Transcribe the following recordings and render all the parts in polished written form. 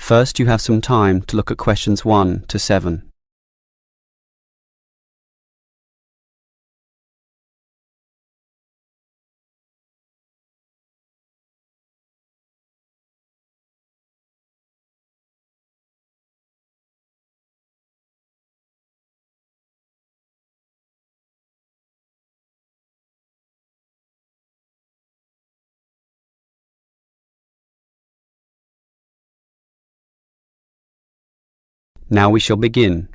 First, you have some time to look at questions 1 to 7. Now we shall begin.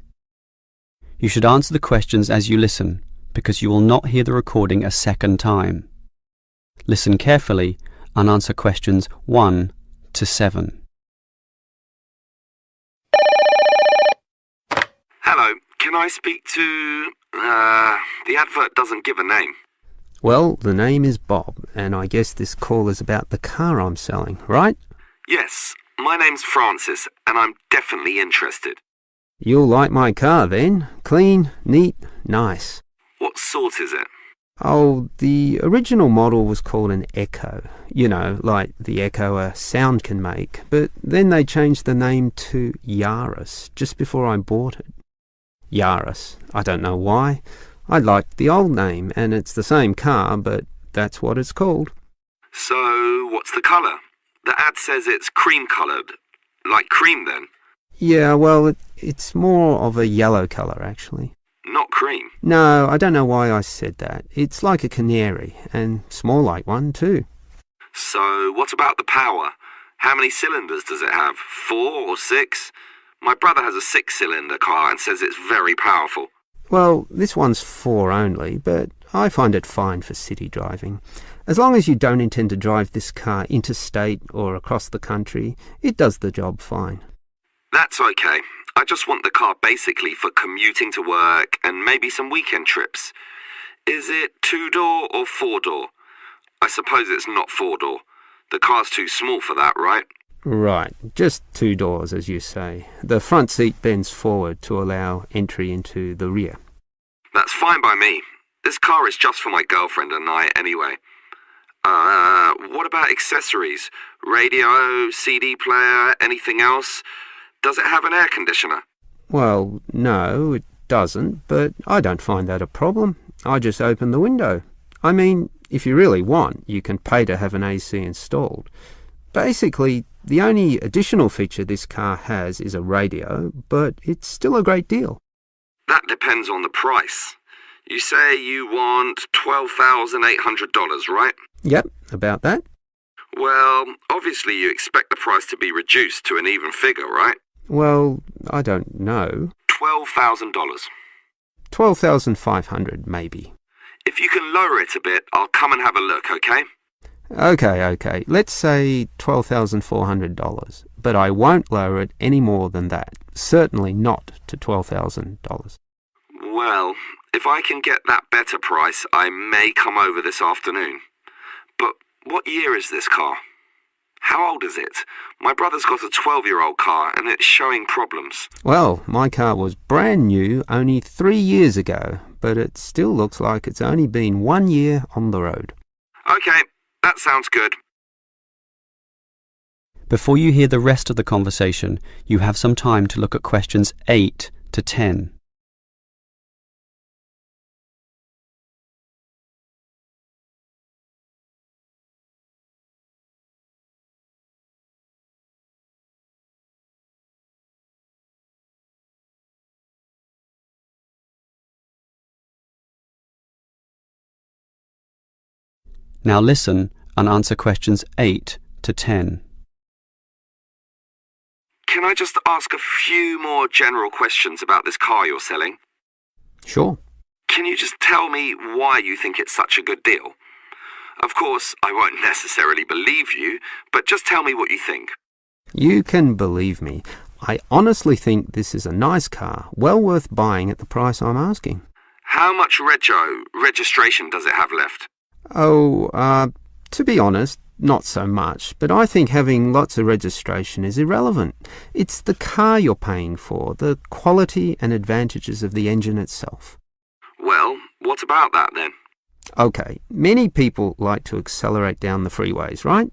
You should answer the questions as you listen, because you will not hear the recording a second time. Listen carefully and answer questions 1 to 7. Hello, can I speak to... the advert doesn't give a name. Well, the name is Bob, and I guess this call is about the car I'm selling, right? Yes, my name's Francis, and I'm definitely interested. You'll like my car then. Clean, neat, nice. What sort is it? Oh, the original model was called an Echo. You know, like the echo a sound can make. But then they changed the name to Yaris just before I bought it. Yaris. I don't know why. I liked the old name, and it's the same car, but that's what it's called. So, what's the colour? The ad says it's cream-coloured. Like cream, then? Yeah, well, it's more of a yellow colour, actually. Not cream? No, I don't know why I said that. It's like a canary, and small like one, too. So, what about the power? How many cylinders does it have? 4 or 6? My brother has a 6-cylinder car and says it's very powerful. Well, this one's 4 only, but I find it fine for city driving. As long as you don't intend to drive this car interstate or across the country, it does the job fine. That's okay. I just want the car basically for commuting to work and maybe some weekend trips. Is it 2-door or 4-door? I suppose it's not 4-door. The car's too small for that, right? Right, just 2 doors, as you say. The front seat bends forward to allow entry into the rear. That's fine by me. This car is just for my girlfriend and I anyway. What about accessories? Radio, CD player, anything else? Does it have an air conditioner? Well, no, it doesn't, but I don't find that a problem. I just open the window. I mean, if you really want, you can pay to have an AC installed. Basically, the only additional feature this car has is a radio, but it's still a great deal. That depends on the price. You say you want $12,800, right? Yep, about that. Well, obviously you expect the price to be reduced to an even figure, right? Well, I don't know. $12,000. $12,500, maybe. If you can lower it a bit, I'll come and have a look, okay? Okay. Let's say $12,400, but I won't lower it any more than that. Certainly not to $12,000. Well, if I can get that better price, I may come over this afternoon. But what year is this car? How old is it? My brother's got a 12-year-old car and it's showing problems. Well, my car was brand new only 3 years ago, but it still looks like it's only been 1 year on the road. Okay, that sounds good. Before you hear the rest of the conversation, you have some time to look at questions 8 to 10. Now listen and answer questions 8 to 10. Can I just ask a few more general questions about this car you're selling? Sure. Can you just tell me why you think it's such a good deal? Of course, I won't necessarily believe you, but just tell me what you think. You can believe me. I honestly think this is a nice car, well worth buying at the price I'm asking. How much registration does it have left? To be honest, not so much, but I think having lots of registration is irrelevant. It's the car you're paying for, the quality and advantages of the engine itself. Well, what about that then? Okay, many people like to accelerate down the freeways, right?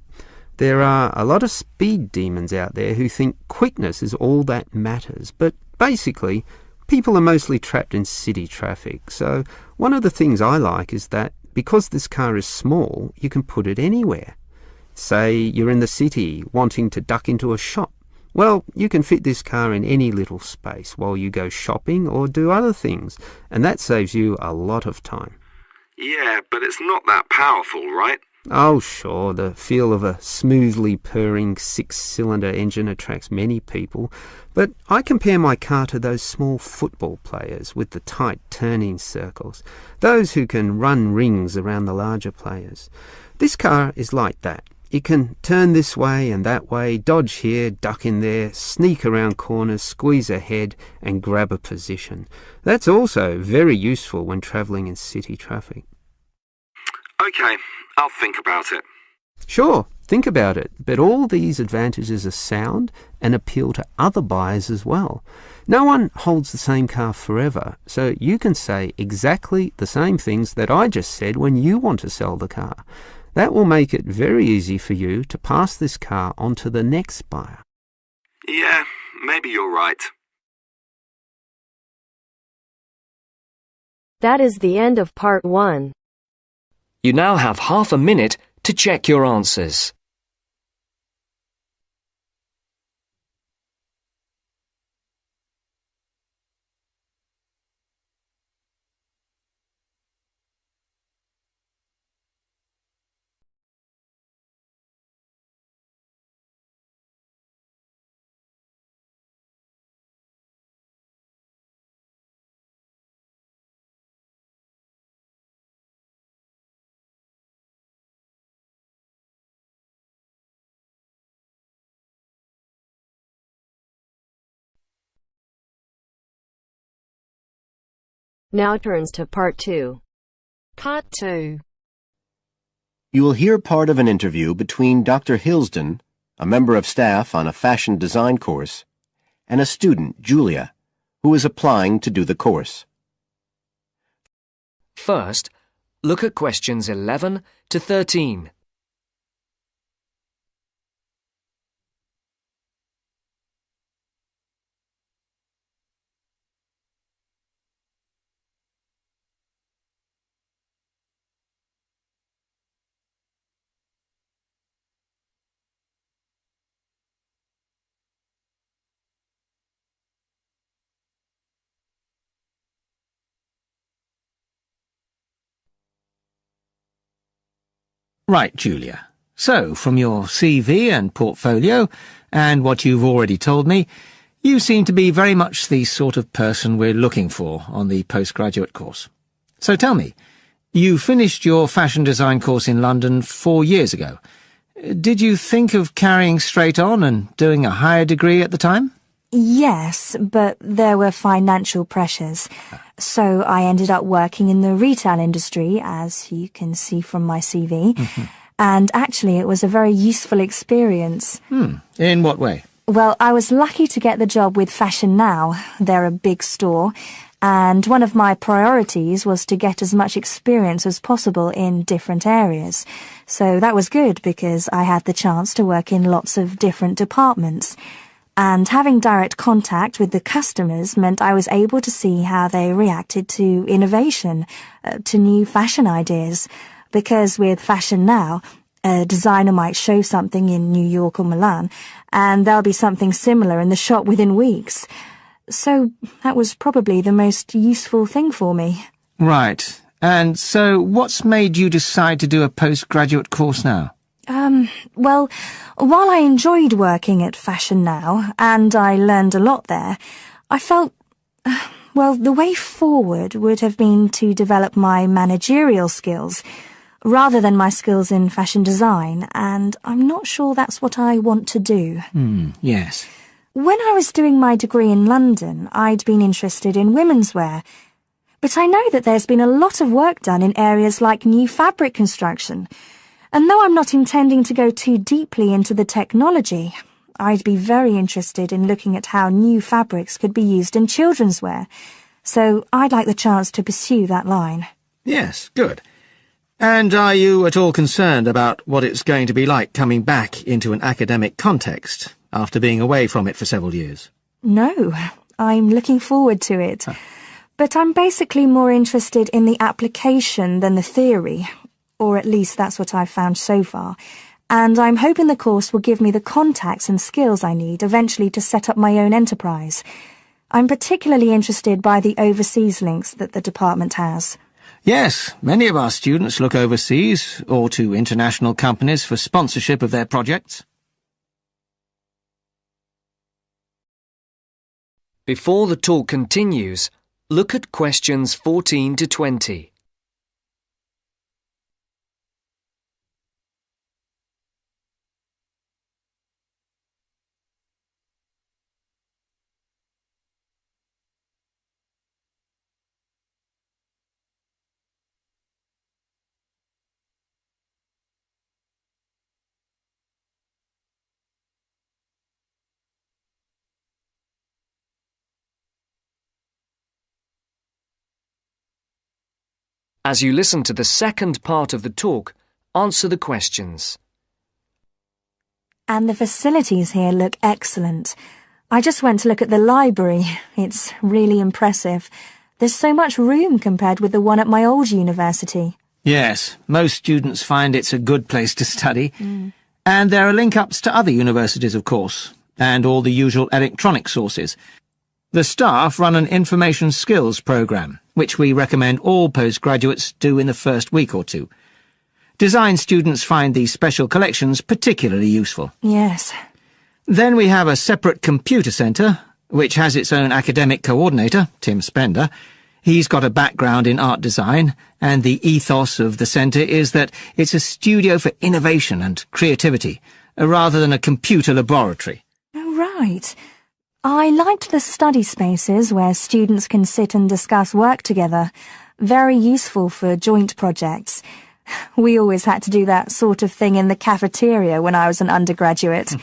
There are a lot of speed demons out there who think quickness is all that matters, but basically, people are mostly trapped in city traffic. So one of the things I like is that because this car is small, you can put it anywhere. Say you're in the city wanting to duck into a shop. Well, you can fit this car in any little space while you go shopping or do other things, and that saves you a lot of time. Yeah, but it's not that powerful, right? Oh, sure, the feel of a smoothly purring 6-cylinder engine attracts many people, but I compare my car to those small football players with the tight turning circles, those who can run rings around the larger players. This car is like that. It can turn this way and that way, dodge here, duck in there, sneak around corners, squeeze ahead and grab a position. That's also very useful when travelling in city traffic. Okay, I'll think about it. Sure, think about it, but all these advantages are sound and appeal to other buyers as well. No one holds the same car forever, so you can say exactly the same things that I just said when you want to sell the car. That will make it very easy for you to pass this car on to the next buyer. Yeah, maybe you're right. That is the end of part 1. You now have half a minute to check your answers. Now turns to part 2. Part 2. You will hear part of an interview between Dr. Hilsden, a member of staff on a fashion design course, and a student, Julia, who is applying to do the course. First, look at questions 11 to 13. Right, Julia. So, from your CV and portfolio, and what you've already told me, you seem to be very much the sort of person we're looking for on the postgraduate course. So tell me, you finished your fashion design course in London 4 years ago. Did you think of carrying straight on and doing a higher degree at the time? Yes, but there were financial pressures. So I ended up working in the retail industry, as you can see from my CV. And actually, it was a very useful experience. In what way? Well, I was lucky to get the job with Fashion Now. They're a big store. And one of my priorities was to get as much experience as possible in different areas. So that was good because I had the chance to work in lots of different departments. And having direct contact with the customers meant I was able to see how they reacted to innovation, to new fashion ideas. Because with Fashion Now, a designer might show something in New York or Milan, and there'll be something similar in the shop within weeks. So that was probably the most useful thing for me. Right. And so what's made you decide to do a postgraduate course now? Well, while I enjoyed working at Fashion Now, and I learned a lot there, I felt, well, the way forward would have been to develop my managerial skills, rather than my skills in fashion design, and I'm not sure that's what I want to do. Yes. When I was doing my degree in London, I'd been interested in women's wear, but I know that there's been a lot of work done in areas like new fabric construction. And though I'm not intending to go too deeply into the technology, I'd be very interested in looking at how new fabrics could be used in children's wear. So I'd like the chance to pursue that line. Yes, good. And are you at all concerned about what it's going to be like coming back into an academic context after being away from it for several years? No, I'm looking forward to it. But I'm basically more interested in the application than the theory, or at least that's what I've found so far. And I'm hoping the course will give me the contacts and skills I need eventually to set up my own enterprise. I'm particularly interested by the overseas links that the department has. Yes, many of our students look overseas or to international companies for sponsorship of their projects. Before the talk continues, look at questions 14 to 20. As you listen to the second part of the talk, answer the questions. And the facilities here look excellent. I just went to look at the library. It's really impressive. There's so much room compared with the one at my old university. Yes, most students find it's a good place to study. And there are link-ups to other universities, of course, and all the usual electronic sources. The staff run an information skills programme, which we recommend all postgraduates do in the first week or two. Design students find these special collections particularly useful. Yes. Then we have a separate computer centre, which has its own academic coordinator, Tim Spender. He's got a background in art design, and the ethos of the centre is that it's a studio for innovation and creativity, rather than a computer laboratory. Oh, right. I liked the study spaces where students can sit and discuss work together. Very useful for joint projects. We always had to do that sort of thing in the cafeteria when I was an undergraduate.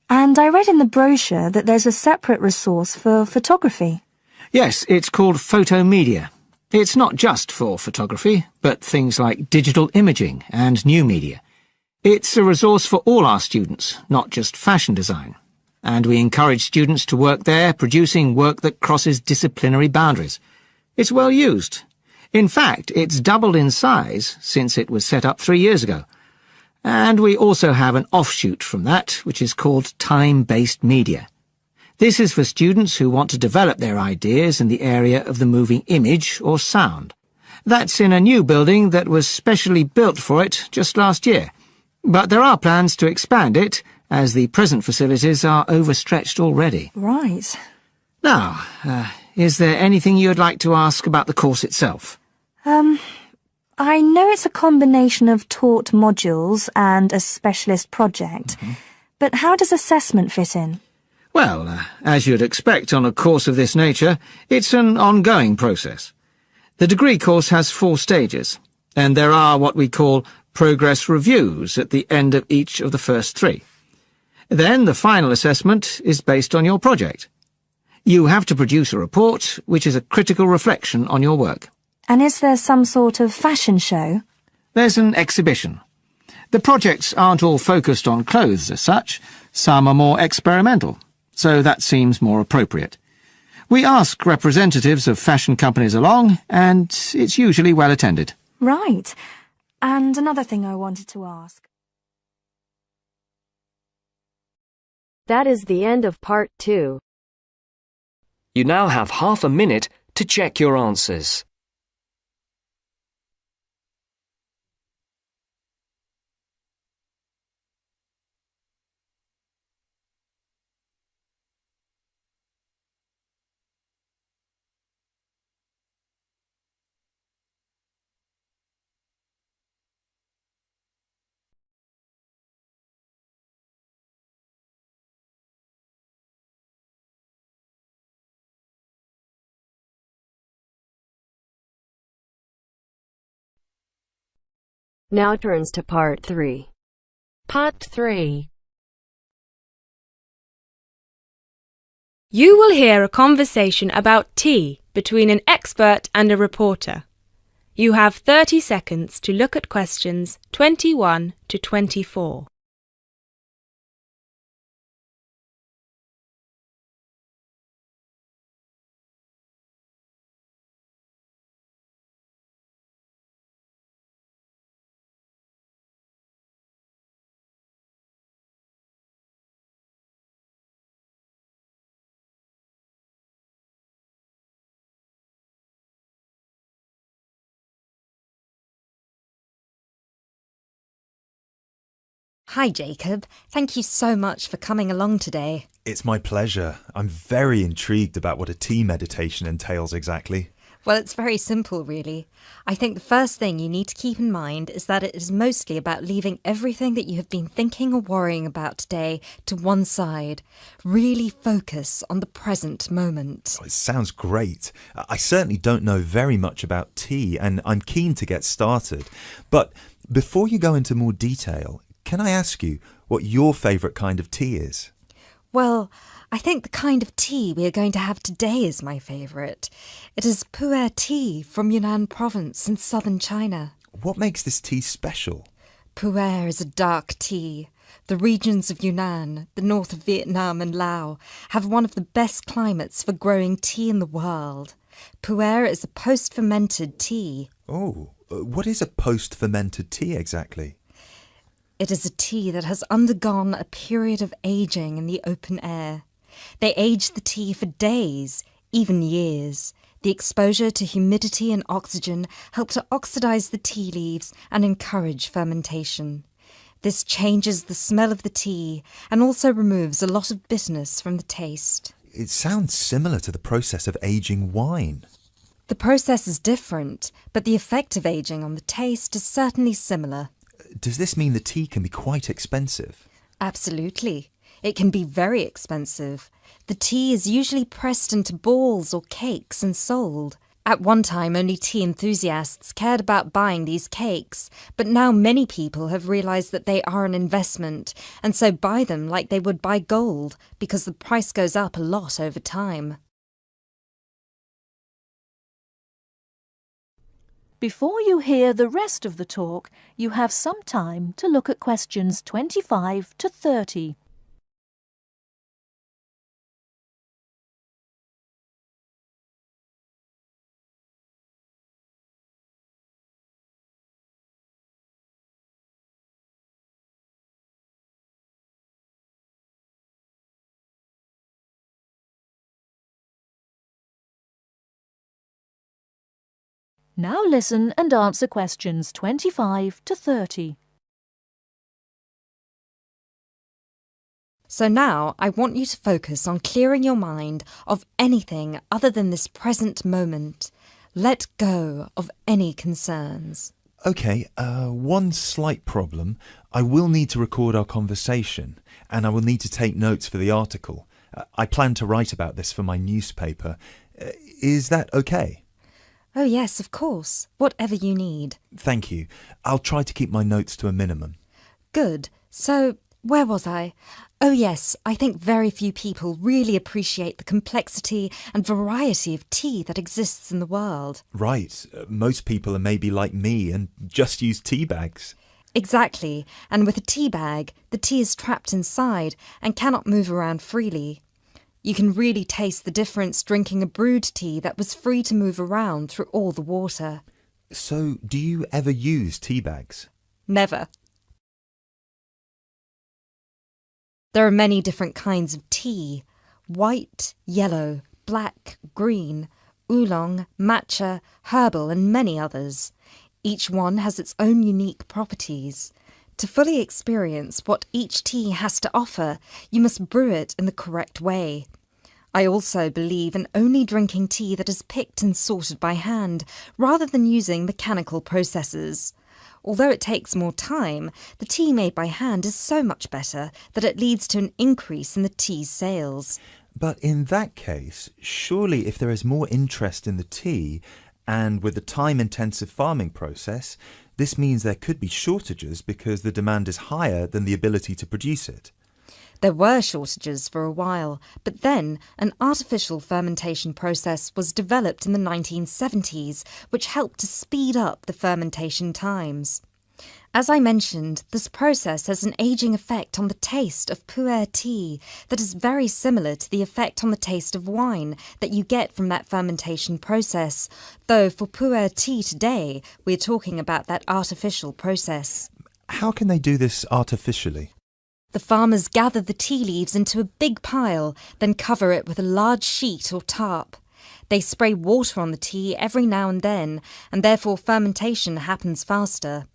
And I read in the brochure that there's a separate resource for photography. Yes, it's called Photomedia. It's not just for photography, but things like digital imaging and new media. It's a resource for all our students, not just fashion design. And we encourage students to work there, producing work that crosses disciplinary boundaries. It's well used. In fact, it's doubled in size since it was set up 3 years ago. And we also have an offshoot from that, which is called time-based media. This is for students who want to develop their ideas in the area of the moving image or sound. That's in a new building that was specially built for it just last year. But there are plans to expand it, as the present facilities are overstretched already. Right. Now, is there anything you'd like to ask about the course itself? I know it's a combination of taught modules and a specialist project, but how does assessment fit in? Well, as you'd expect on a course of this nature, it's an ongoing process. The degree course has 4 stages, and there are what we call progress reviews at the end of each of the first 3. Then the final assessment is based on your project. You have to produce a report, which is a critical reflection on your work. And is there some sort of fashion show? There's an exhibition. The projects aren't all focused on clothes as such. Some are more experimental, so that seems more appropriate. We ask representatives of fashion companies along, and it's usually well attended. Right. And another thing I wanted to ask. That is the end of part 2. You now have half a minute to check your answers. Now turns to part 3. Part 3. You will hear a conversation about tea between an expert and a reporter. You have 30 seconds to look at questions 21 to 24. Hi, Jacob. Thank you so much for coming along today. It's my pleasure. I'm very intrigued about what a tea meditation entails exactly. Well, it's very simple, really. I think the first thing you need to keep in mind is that it is mostly about leaving everything that you have been thinking or worrying about today to one side. Really focus on the present moment. Oh, it sounds great. I certainly don't know very much about tea, and I'm keen to get started. But before you go into more detail, can I ask you what your favourite kind of tea is? Well, I think the kind of tea we are going to have today is my favourite. It is pu'er tea from Yunnan province in southern China. What makes this tea special? Pu'er is a dark tea. The regions of Yunnan, the north of Vietnam and Laos, have one of the best climates for growing tea in the world. Pu'er is a post-fermented tea. Oh, what is a post-fermented tea exactly? It is a tea that has undergone a period of aging in the open air. They age the tea for days, even years. The exposure to humidity and oxygen help to oxidize the tea leaves and encourage fermentation. This changes the smell of the tea and also removes a lot of bitterness from the taste. It sounds similar to the process of aging wine. The process is different, but the effect of aging on the taste is certainly similar. Does this mean the tea can be quite expensive? Absolutely. It can be very expensive. The tea is usually pressed into balls or cakes and sold. At one time, only tea enthusiasts cared about buying these cakes, but now many people have realised that they are an investment, and so buy them like they would buy gold, because the price goes up a lot over time. Before you hear the rest of the talk, you have some time to look at questions 25 to 30. Now listen and answer questions 25 to 30. So now I want you to focus on clearing your mind of anything other than this present moment. Let go of any concerns. OK, one slight problem. I will need to record our conversation, and I will need to take notes for the article. I plan to write about this for my newspaper. Is that OK? Oh yes, of course. Whatever you need. Thank you. I'll try to keep my notes to a minimum. Good. So, where was I? Oh yes, I think very few people really appreciate the complexity and variety of tea that exists in the world. Right. Most people are maybe like me and just use tea bags. Exactly. And with a tea bag, the tea is trapped inside and cannot move around freely. You can really taste the difference drinking a brewed tea that was free to move around through all the water. So, do you ever use tea bags? Never. There are many different kinds of tea: white, yellow, black, green, oolong, matcha, herbal and many others. Each one has its own unique properties. To fully experience what each tea has to offer, you must brew it in the correct way. I also believe in only drinking tea that is picked and sorted by hand, rather than using mechanical processes. Although it takes more time, the tea made by hand is so much better that it leads to an increase in the tea's sales. But in that case, surely if there is more interest in the tea, and with the time-intensive farming process, this means there could be shortages because the demand is higher than the ability to produce it. There were shortages for a while, but then an artificial fermentation process was developed in the 1970s, which helped to speed up the fermentation times. As I mentioned, this process has an ageing effect on the taste of pu'er tea that is very similar to the effect on the taste of wine that you get from that fermentation process, though for pu'er tea today, we're talking about that artificial process. How can they do this artificially? The farmers gather the tea leaves into a big pile, then cover it with a large sheet or tarp. They spray water on the tea every now and then, and therefore fermentation happens faster.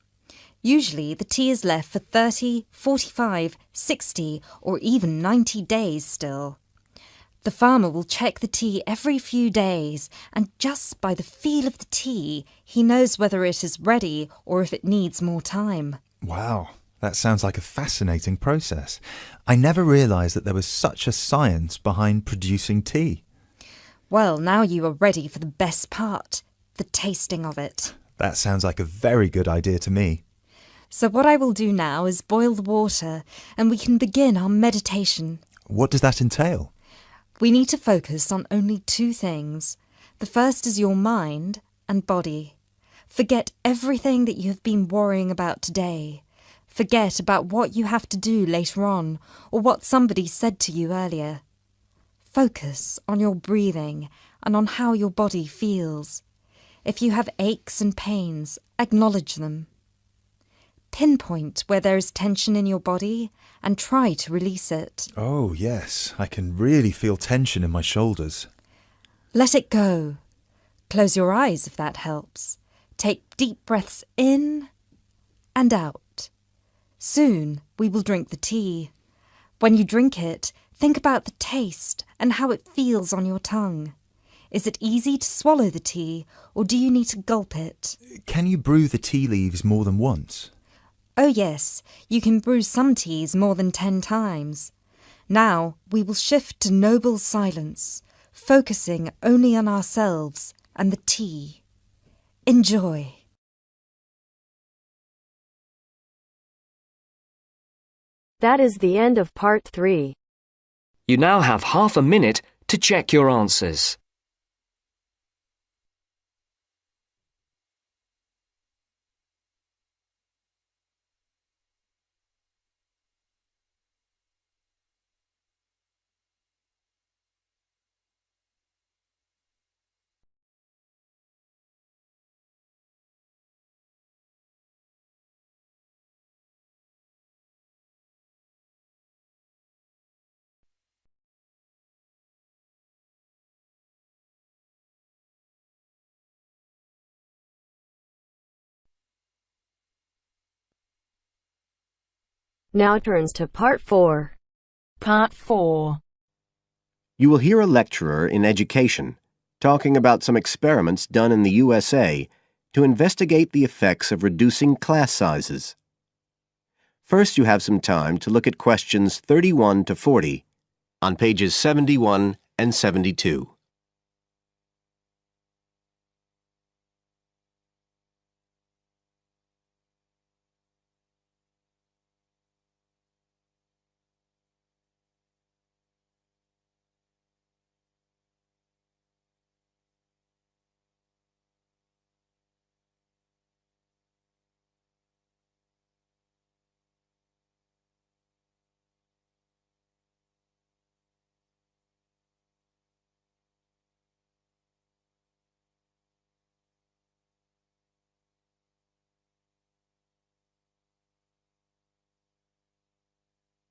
Usually, the tea is left for 30, 45, 60 or even 90 days still. The farmer will check the tea every few days, and just by the feel of the tea, he knows whether it is ready or if it needs more time. Wow, that sounds like a fascinating process. I never realised that there was such a science behind producing tea. Well, now you are ready for the best part, the tasting of it. That sounds like a very good idea to me. So what I will do now is boil the water, and we can begin our meditation. What does that entail? We need to focus on only two things. The first is your mind and body. Forget everything that you have been worrying about today. Forget about what you have to do later on, or what somebody said to you earlier. Focus on your breathing and on how your body feels. If you have aches and pains, acknowledge them. Pinpoint where there is tension in your body and try to release it. Oh, yes. I can really feel tension in my shoulders. Let it go. Close your eyes if that helps. Take deep breaths in and out. Soon we will drink the tea. When you drink it, think about the taste and how it feels on your tongue. Is it easy to swallow the tea, or do you need to gulp it? Can you brew the tea leaves more than once? Oh yes, you can brew some teas more than 10 times. Now we will shift to noble silence, focusing only on ourselves and the tea. Enjoy. That is the end of part 3. You now have half a minute to check your answers. Now turns to part 4. Part 4. You will hear a lecturer in education talking about some experiments done in the USA to investigate the effects of reducing class sizes. First, you have some time to look at questions 31 to 40 on pages 71 and 72.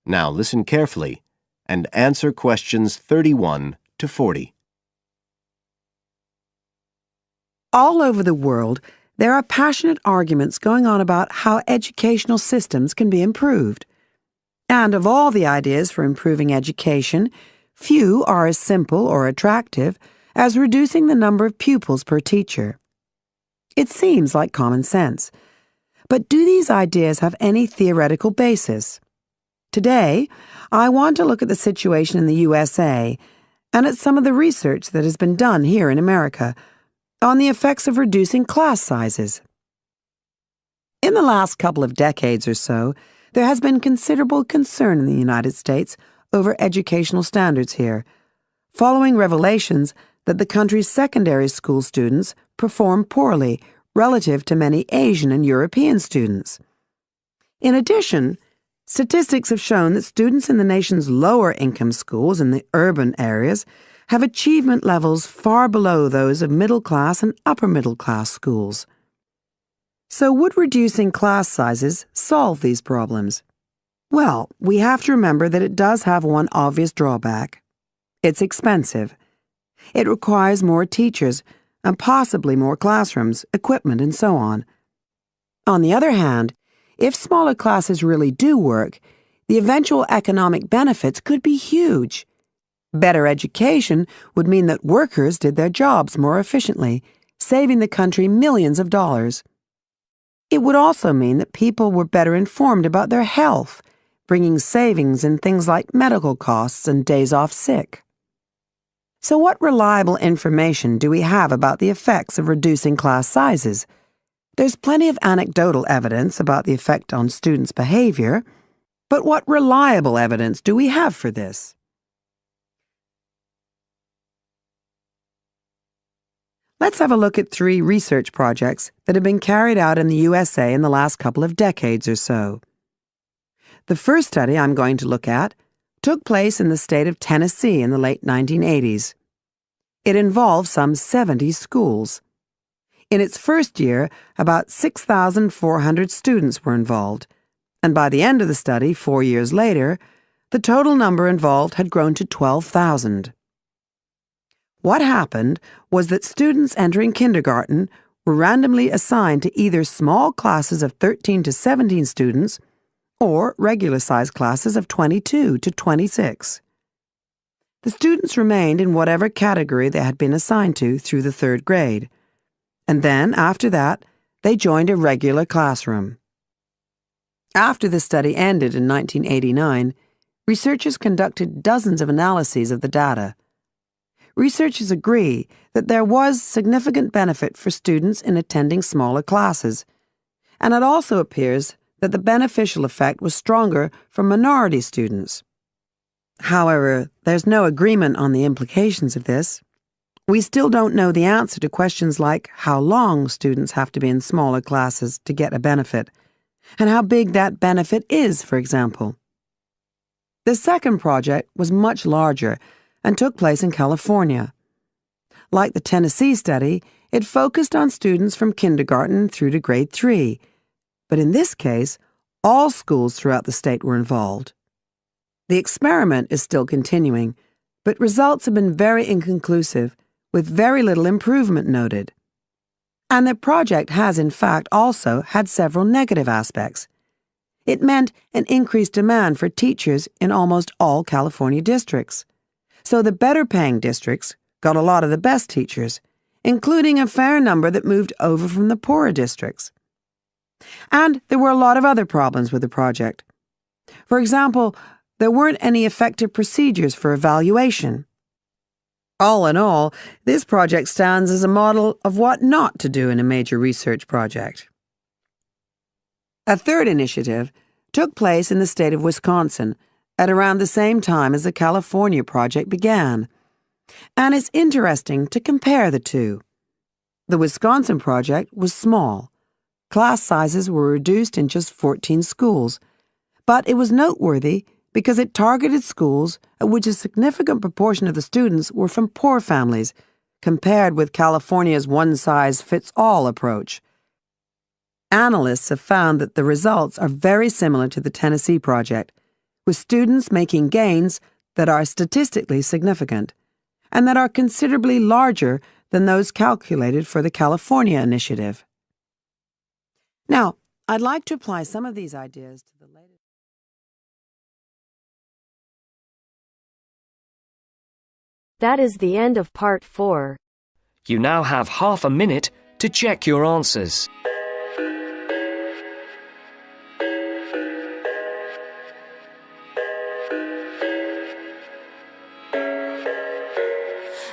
Now listen carefully and answer questions 31 to 40. All over the world, there are passionate arguments going on about how educational systems can be improved. And of all the ideas for improving education, few are as simple or attractive as reducing the number of pupils per teacher. It seems like common sense. But do these ideas have any theoretical basis? Today, I want to look at the situation in the USA and at some of the research that has been done here in America on the effects of reducing class sizes. In the last couple of decades or so, There has been considerable concern in the United States over educational standards here, following revelations that the country's secondary school students perform poorly relative to many Asian and European students. In addition, statistics have shown that students in the nation's lower-income schools in the urban areas have achievement levels far below those of middle-class and upper-middle-class schools. So would reducing class sizes solve these problems? Well, we have to remember that it does have one obvious drawback. It's expensive. It requires more teachers and possibly more classrooms, equipment, and so on. On the other hand, if smaller classes really do work, the eventual economic benefits could be huge. Better education would mean that workers did their jobs more efficiently, saving the country millions of dollars. It would also mean that people were better informed about their health, bringing savings in things like medical costs and days off sick. So what reliable information do we have about the effects of reducing class sizes? There's plenty of anecdotal evidence about the effect on students' behavior, but what reliable evidence do we have for this? Let's have a look at 3 research projects that have been carried out in the USA in the last couple of decades or so. The first study I'm going to look at took place in the state of Tennessee in the late 1980s. It involved some 70 schools. In its first year, about 6,400 students were involved, and by the end of the study, 4 years later, the total number involved had grown to 12,000. What happened was that students entering kindergarten were randomly assigned to either small classes of 13 to 17 students or regular-sized classes of 22 to 26. The students remained in whatever category they had been assigned to through the 3rd grade, and then, after that, they joined a regular classroom. After the study ended in 1989, researchers conducted dozens of analyses of the data. Researchers agree that there was significant benefit for students in attending smaller classes, and it also appears that the beneficial effect was stronger for minority students. However, there's no agreement on the implications of this. We still don't know the answer to questions like how long students have to be in smaller classes to get a benefit, and how big that benefit is, for example. The second project was much larger and took place in California. Like the Tennessee study, it focused on students from kindergarten through to grade 3, but in this case, all schools throughout the state were involved. The experiment is still continuing, but results have been very inconclusive, with very little improvement noted. And the project has, in fact, also had several negative aspects. It meant an increased demand for teachers in almost all California districts. So the better-paying districts got a lot of the best teachers, including a fair number that moved over from the poorer districts. And there were a lot of other problems with the project. For example, there weren't any effective procedures for evaluation. All in all, this project stands as a model of what not to do in a major research project. A third initiative took place in the state of Wisconsin at around the same time as the California project began, and it's interesting to compare the two. The Wisconsin project was small. Class sizes were reduced in just 14 schools, but it was noteworthy because it targeted schools at which a significant proportion of the students were from poor families, compared with California's one-size-fits-all approach. Analysts have found that the results are very similar to the Tennessee project, with students making gains that are statistically significant, and that are considerably larger than those calculated for the California initiative. Now, I'd like to apply some of these ideas to the latest. That is the end of part 4. You now have half a minute to check your answers.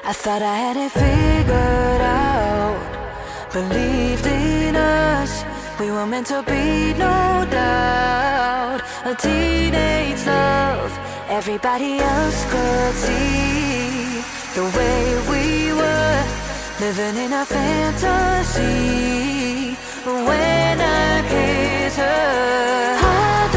I thought I had it figured out, believed in us, we were meant to be, no doubt. a teenage love. Everybody else could see the way we were, living in a fantasy. When I kiss her, I